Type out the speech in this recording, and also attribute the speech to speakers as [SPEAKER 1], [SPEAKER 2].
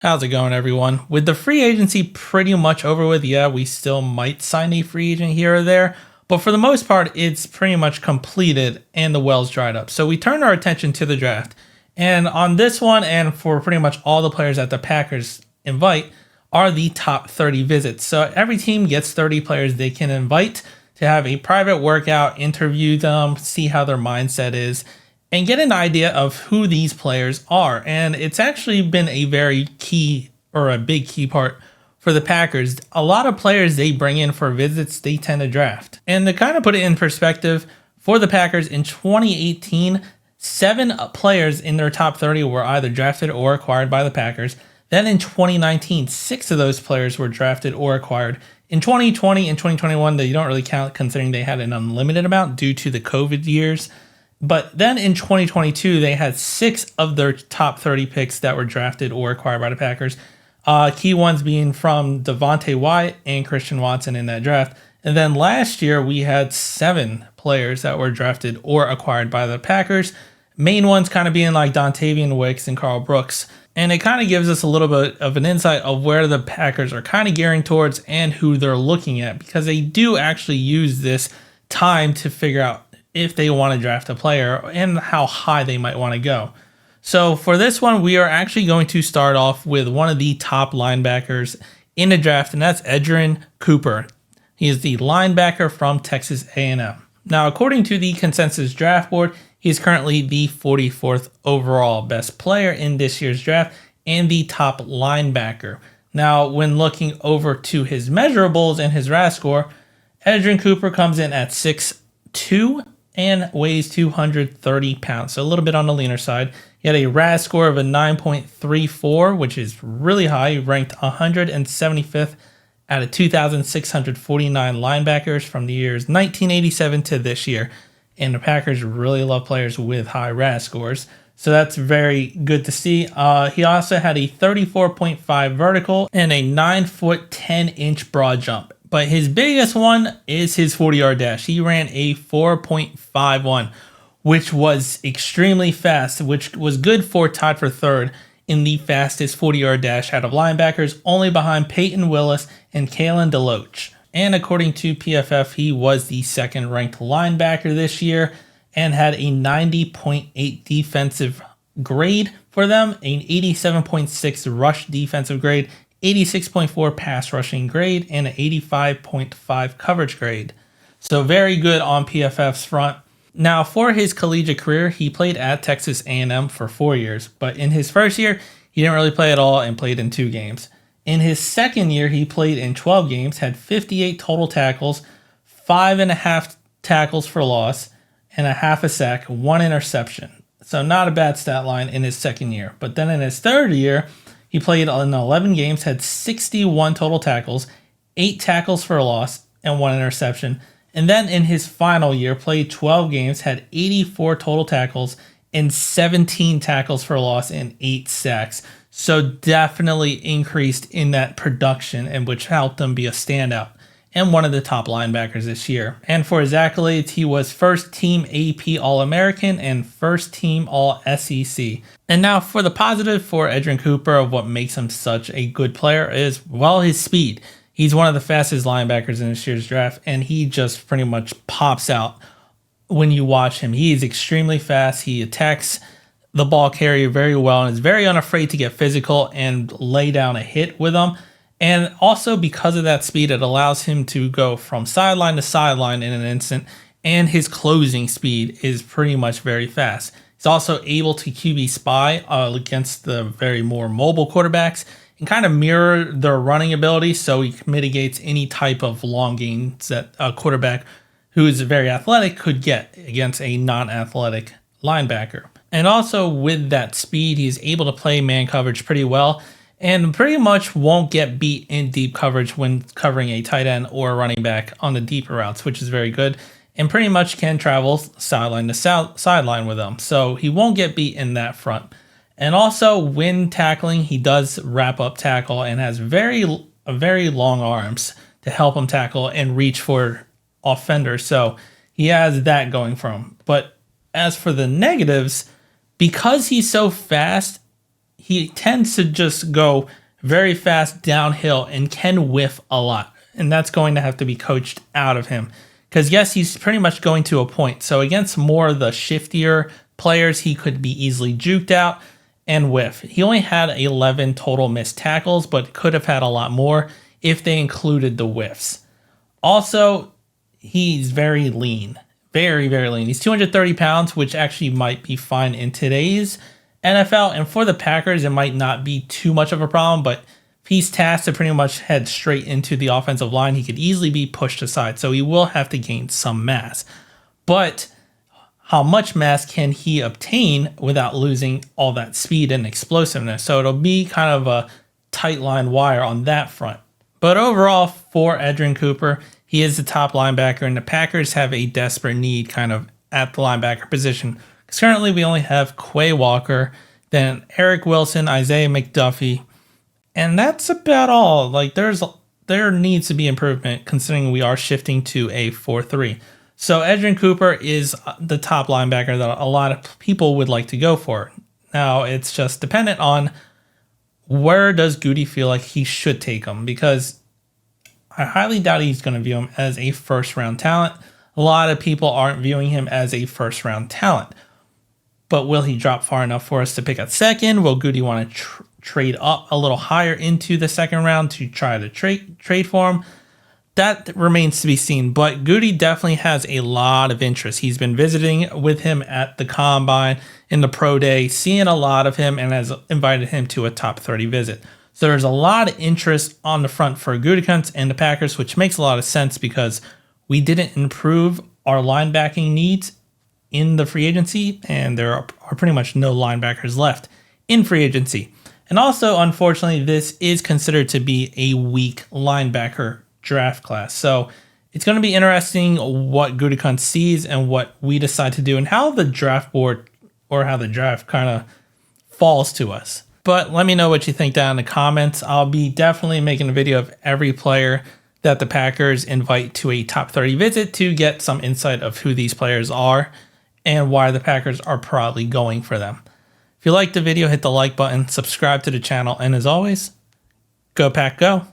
[SPEAKER 1] How's it going, everyone? With the free agency pretty much over with, yeah, we still might sign a free agent here or there, but for the most part, it's pretty much completed and the well's dried up. So we turn our attention to the draft. And on this one, and for pretty much all the players that the Packers invite, are the top 30 visits. So every team gets 30 players they can invite to have a private workout, interview them, see how their mindset is, and get an idea of who these players are. And it's actually been a very key or a big key part for the Packers. A lot of players they bring in for visits, they tend to draft. And to kind of put it in perspective, for the Packers in 2018, 7 players in their top 30 were either drafted or acquired by the Packers. Then in 2019, 6 of those players were drafted or acquired. In 2020 and 2021, they don't really count considering they had an unlimited amount due to the COVID years. But then in 2022, they had 6 of their top 30 picks that were drafted or acquired by the Packers. Key ones being from Devontae Wyatt and Christian Watson in that draft. And then last year, we had 7 players that were drafted or acquired by the Packers. Main ones kind of being like Dontavian Wicks and Carl Brooks. And it kind of gives us a little bit of an insight of where the Packers are kind of gearing towards and who they're looking at, because they do actually use this time to figure out if they want to draft a player and how high they might want to go. So for this one, we are actually going to start off with one of the top linebackers in the draft, and that's Edgerrin Cooper. He is the linebacker from Texas A&M. Now, according to the consensus draft board, he's currently the 44th overall best player in this year's draft and the top linebacker. Now, when looking over to his measurables and his RAS score, Edgerrin Cooper comes in at 6'2", and weighs 230 pounds, so a little bit on the leaner side. He had a RAS score of a 9.34, which is really high, ranked 175th out of 2,649 linebackers from the years 1987 to this year. And the Packers really love players with high RAS scores, so that's very good to see. He also had a 34.5 vertical and a 9-foot 10-inch broad jump. But his biggest one is his 40-yard dash. He ran a 4.51, which was extremely fast, which was good for tied for third in the fastest 40-yard dash out of linebackers, only behind Peyton Willis and Kalen DeLoach. And according to PFF, he was the second-ranked linebacker this year and had a 90.8 defensive grade for them, an 87.6 rush defensive grade, 86.4 pass rushing grade, and an 85.5 coverage grade. So very good on PFF's front. Now, for his collegiate career, he played at Texas A&M for 4 years, but in his first year, he didn't really play at all and played in 2 games. In his second year, he played in 12 games, had 58 total tackles, 5.5 tackles for loss, and a half a sack, 1 interception. So not a bad stat line in his second year. But then in his third year, he played in 11 games, had 61 total tackles, 8 tackles for a loss, and 1 interception. And then in his final year, played 12 games, had 84 total tackles, and 17 tackles for a loss and 8 sacks. So definitely increased in that production, and which helped him be a standout and one of the top linebackers this year. And for his accolades, he was first team AP All-American and first team All-SEC. And now for the positive for Edgerrin Cooper of what makes him such a good player is, well, his speed. He's one of the fastest linebackers in this year's draft, and he just pretty much pops out when you watch him. He is extremely fast. He attacks the ball carrier very well and is very unafraid to get physical and lay down a hit with them. And also because of that speed, it allows him to go from sideline to sideline in an instant, and his closing speed is pretty much very fast. He's also able to QB spy against the very more mobile quarterbacks and kind of mirror their running ability, so he mitigates any type of long gains that a quarterback who is very athletic could get against a non-athletic linebacker. And also with that speed, he's able to play man coverage pretty well, and pretty much won't get beat in deep coverage when covering a tight end or a running back on the deeper routes, which is very good, and pretty much can travel sideline to sideline with them. So he won't get beat in that front. And also when tackling, he does wrap up tackle and has very long arms to help him tackle and reach for offenders. So he has that going for him. But as for the negatives, because he's so fast, he tends to just go very fast downhill and can whiff a lot. And that's going to have to be coached out of him. Because yes, he's pretty much going to a point. So against more of the shiftier players, he could be easily juked out and whiff. He only had 11 total missed tackles, but could have had a lot more if they included the whiffs. Also, he's very lean. Very, very lean. He's 230 pounds, which actually might be fine in today's NFL. And for the Packers, it might not be too much of a problem, but if he's tasked to pretty much head straight into the offensive line, he could easily be pushed aside. So he will have to gain some mass. But how much mass can he obtain without losing all that speed and explosiveness? So it'll be kind of a tight line wire on that front. But overall, for Edgerrin Cooper, he is the top linebacker, and the Packers have a desperate need kind of at the linebacker position. Because currently we only have Quay Walker, then Eric Wilson, Isaiah McDuffie, and that's about all. Like there needs to be improvement considering we are shifting to a 4-3. So Edgerrin Cooper is the top linebacker that a lot of people would like to go for. Now it's just dependent on where does Goody feel like he should take him, because I highly doubt he's going to view him as a first-round talent. A lot of people aren't viewing him as a first-round talent. But will he drop far enough for us to pick at second? Will Goody want to trade up a little higher into the second round to try to trade for him? That remains to be seen. But Goody definitely has a lot of interest. He's been visiting with him at the Combine, in the Pro Day, seeing a lot of him, and has invited him to a top 30 visit. So there's a lot of interest on the front for Gutekunst and the Packers, which makes a lot of sense because we didn't improve our linebacking needs in the free agency, and there are pretty much no linebackers left in free agency. And also, unfortunately, this is considered to be a weak linebacker draft class. So it's going to be interesting what Gutekunst sees and what we decide to do and how the draft board or how the draft kind of falls to us. But let me know what you think down in the comments. I'll be definitely making a video of every player that the Packers invite to a top 30 visit to get some insight of who these players are and why the Packers are probably going for them. If you liked the video, hit the like button, subscribe to the channel, and as always, go Pack Go.